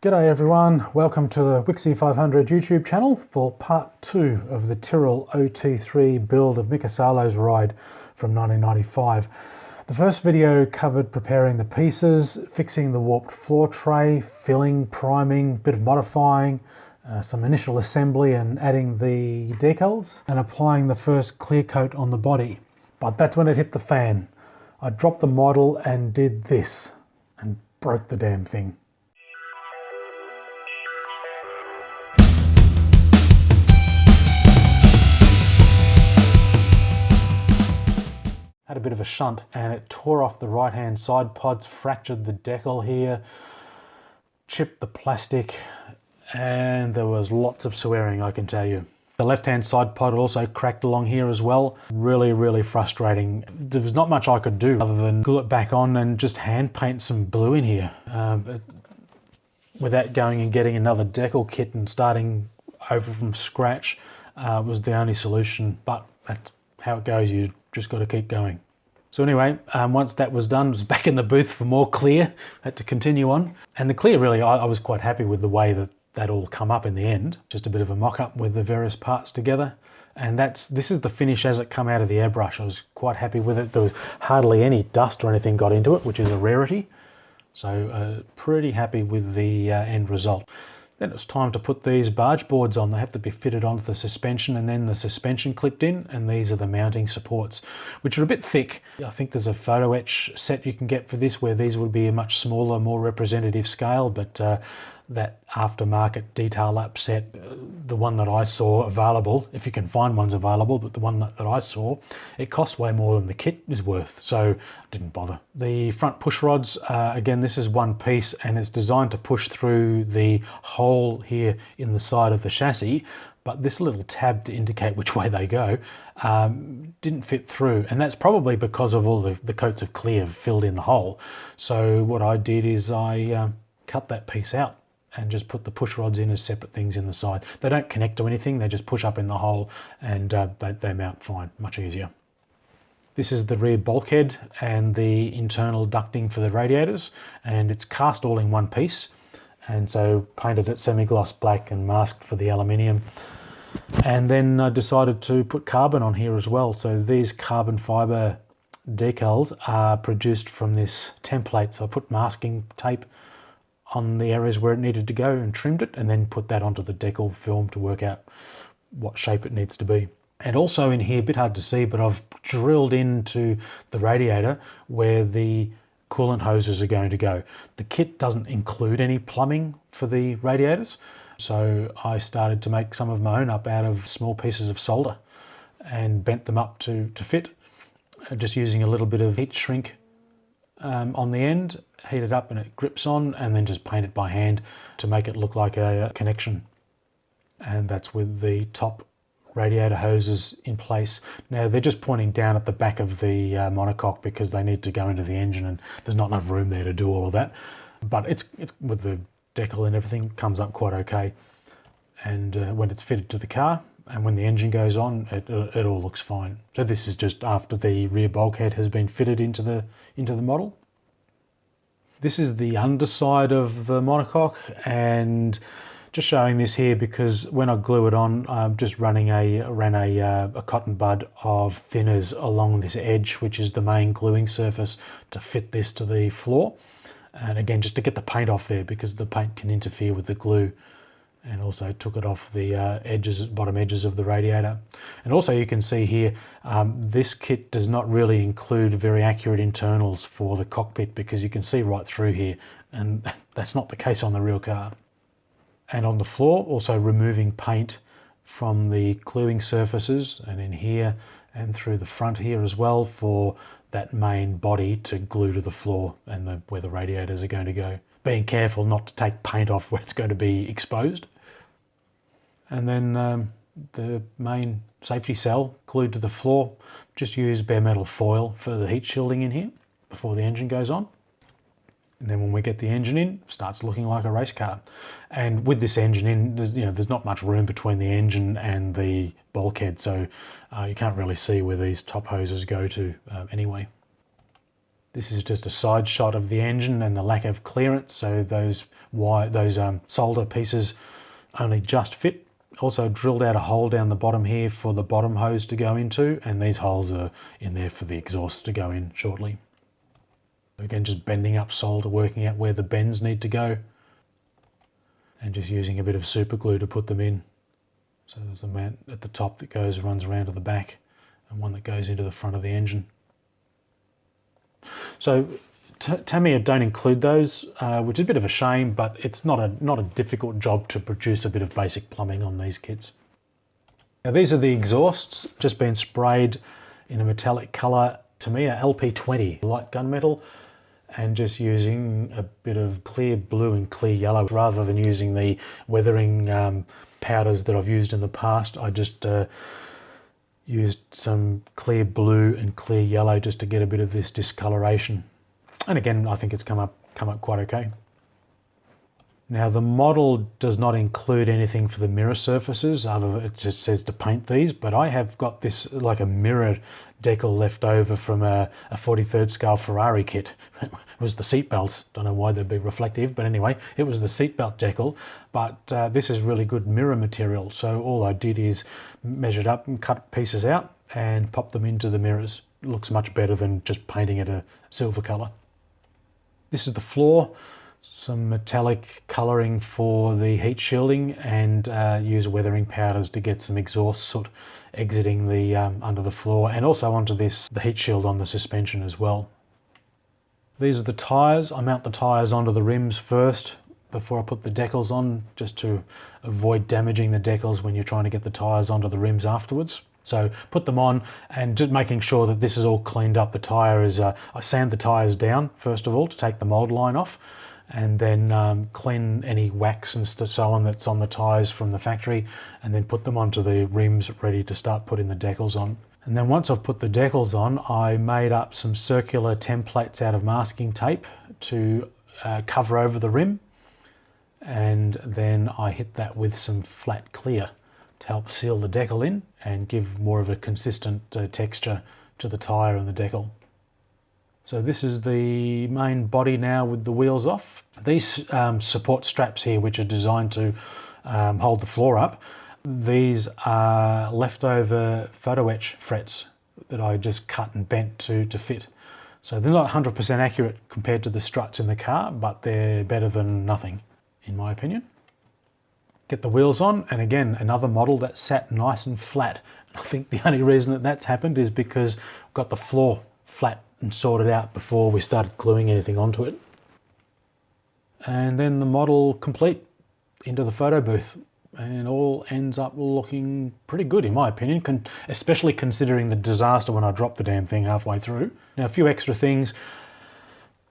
G'day everyone, welcome to the Wixie 500 YouTube channel for part 2 of the Tyrrell OT3 build of Mika Salo's ride from 1995. The first video covered preparing the pieces, fixing the warped floor tray, filling, priming, bit of modifying, some initial assembly and adding the decals, and applying the first clear coat on the body. But that's when it hit the fan. I dropped the model and did this, and broke the damn thing. Had a bit of a shunt and it tore off the right hand side pods, fractured the decal here, chipped the plastic, and there was lots of swearing, I can tell you. The left hand side pod also cracked along here as well. Really frustrating. There was not much I could do other than glue it back on and just hand paint some blue in here. Without going and getting another decal kit and starting over from scratch was the only solution, but that's how it goes. You just got to keep going. So anyway, once that was done, I was back in the booth for more clear. Had to continue on. And the clear, really, I was quite happy with the way that all come up in the end. Just a bit of a mock-up with the various parts together. And this is the finish as it come out of the airbrush. I was quite happy with it. There was hardly any dust or anything got into it, which is a rarity. So pretty happy with the end result. Then it's time to put these barge boards on. They have to be fitted onto the suspension and then the suspension clipped in, and these are the mounting supports, which are a bit thick. I think there's a photo etch set you can get for this where these would be a much smaller, more representative scale, but that aftermarket detail lap set, the one that I saw available, if you can find ones available, but the one that I saw, it costs way more than the kit is worth, so I didn't bother. The front push rods, again, this is one piece and it's designed to push through the hole here in the side of the chassis, but this little tab to indicate which way they go didn't fit through, and that's probably because of all the coats of clear filled in the hole. So what I did is I cut that piece out and just put the push rods in as separate things in the side. They don't connect to anything, they just push up in the hole and they mount fine, much easier. This is the rear bulkhead and the internal ducting for the radiators, and it's cast all in one piece, and so painted it semi-gloss black and masked for the aluminium. And then I decided to put carbon on here as well. So these carbon fiber decals are produced from this template. So I put masking tape on the areas where it needed to go and trimmed it, and then put that onto the decal film to work out what shape it needs to be. And also in here, a bit hard to see, but I've drilled into the radiator where the coolant hoses are going to go. The kit doesn't include any plumbing for the radiators, so I started to make some of my own up out of small pieces of solder and bent them up to fit, just using a little bit of heat shrink on the end, heat it up and it grips on, and then just paint it by hand to make it look like a connection. And that's with the top radiator hoses in place. Now they're just pointing down at the back of the monocoque because they need to go into the engine, and there's not enough room there to do all of that. But it's with the decal and everything, comes up quite okay. And when it's fitted to the car and when the engine goes on, it all looks fine. So this is just after the rear bulkhead has been fitted into the model. This is the underside of the monocoque, and just showing this here because when I glue it on, I'm just ran a cotton bud of thinners along this edge, which is the main gluing surface, to fit this to the floor. And again, just to get the paint off there because the paint can interfere with the glue. And also took it off the bottom edges of the radiator. And also you can see here, this kit does not really include very accurate internals for the cockpit because you can see right through here, and that's not the case on the real car. And on the floor, also removing paint from the gluing surfaces and in here and through the front here as well for that main body to glue to the floor and where the radiators are going to go. Being careful not to take paint off where it's going to be exposed. And then the main safety cell glued to the floor. Just use bare metal foil for the heat shielding in here before the engine goes on. And then when we get the engine in, it starts looking like a race car. And with this engine in, there's not much room between the engine and the bulkhead, so you can't really see where these top hoses go to anyway. This is just a side shot of the engine and the lack of clearance, so those solder pieces only just fit. Also drilled out a hole down the bottom here for the bottom hose to go into, and these holes are in there for the exhaust to go in shortly. Again, just bending up solder, working out where the bends need to go, and just using a bit of super glue to put them in. So there's a mount at the top that runs around to the back, and one that goes into the front of the engine. So Tamiya don't include those, which is a bit of a shame, but it's not a difficult job to produce a bit of basic plumbing on these kits. Now these are the exhausts, just been sprayed in a metallic colour, Tamiya LP20, light gunmetal, and just using a bit of clear blue and clear yellow. Rather than using the weathering powders that I've used in the past, I just used some clear blue and clear yellow just to get a bit of this discoloration. And again, I think it's come up quite okay. Now the model does not include anything for the mirror surfaces, it just says to paint these, but I have got this like a mirror decal left over from a 43rd scale Ferrari kit. It was the seat belts, don't know why they'd be reflective, but anyway, it was the seat belt decal, but this is really good mirror material, so all I did is measured up and cut pieces out and pop them into the mirrors. It looks much better than just painting it a silver colour. This is the floor, some metallic colouring for the heat shielding, and use weathering powders to get some exhaust soot exiting the under the floor, and also onto the heat shield on the suspension as well. These are the tyres. I mount the tyres onto the rims first before I put the decals on, just to avoid damaging the decals when you're trying to get the tyres onto the rims afterwards. So put them on, and just making sure that this is all cleaned up. The tyre is, I sand the tyres down first of all to take the mould line off, and then clean any wax and so on that's on the tyres from the factory, and then put them onto the rims ready to start putting the decals on. And then once I've put the decals on, I made up some circular templates out of masking tape to cover over the rim, and then I hit that with some flat clear to help seal the decal in and give more of a consistent texture to the tyre and the decal. So this is the main body now with the wheels off. These support straps here, which are designed to hold the floor up, these are leftover photo etch frets that I just cut and bent to fit. So they're not 100% accurate compared to the struts in the car, but they're better than nothing, in my opinion. Get the wheels on, and again, another model that sat nice and flat. I think the only reason that that's happened is because I've got the floor flat and sorted out before we started gluing anything onto it. And then the model complete into the photo booth, and all ends up looking pretty good in my opinion, especially considering the disaster when I dropped the damn thing halfway through. Now a few extra things.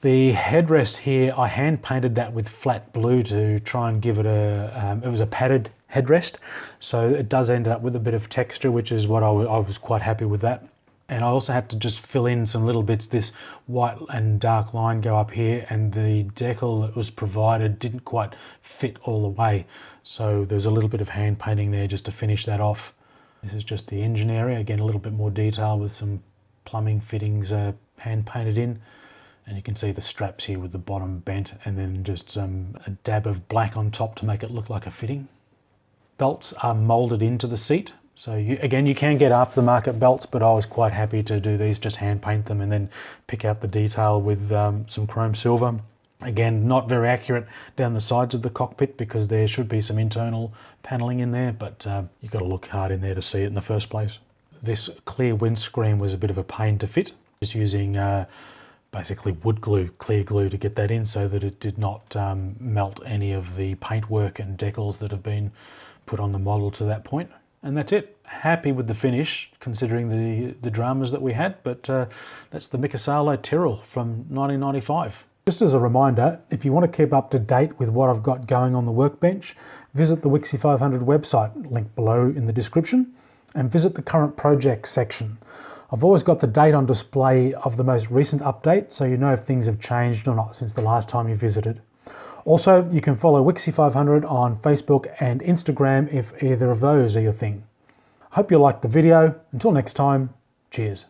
The headrest here, I hand painted that with flat blue to try and give it it was a padded headrest, so it does end up with a bit of texture, which is what I was quite happy with that. And I also had to just fill in some little bits. This white and dark line go up here, and the decal that was provided didn't quite fit all the way. So there's a little bit of hand painting there just to finish that off. This is just the engine area. Again, a little bit more detail with some plumbing fittings hand painted in. And you can see the straps here with the bottom bent, and then just a dab of black on top to make it look like a fitting. Belts are moulded into the seat. So you can get aftermarket belts, but I was quite happy to do these, just hand paint them and then pick out the detail with some chrome silver. Again, not very accurate down the sides of the cockpit because there should be some internal paneling in there, but you've got to look hard in there to see it in the first place. This clear windscreen was a bit of a pain to fit, just using basically wood glue, clear glue, to get that in so that it did not melt any of the paintwork and decals that have been put on the model to that point. And that's it. Happy with the finish considering the dramas that we had, but that's the Mika Salo Tyrrell from 1995. Just as a reminder, if you want to keep up to date with what I've got going on the workbench, visit the Wixie 500 website, link below in the description, and visit the current projects section. I've always got the date on display of the most recent update, so you know if things have changed or not since the last time you visited. Also, you can follow Wixie 500 on Facebook and Instagram if either of those are your thing. Hope you liked the video. Until next time, cheers.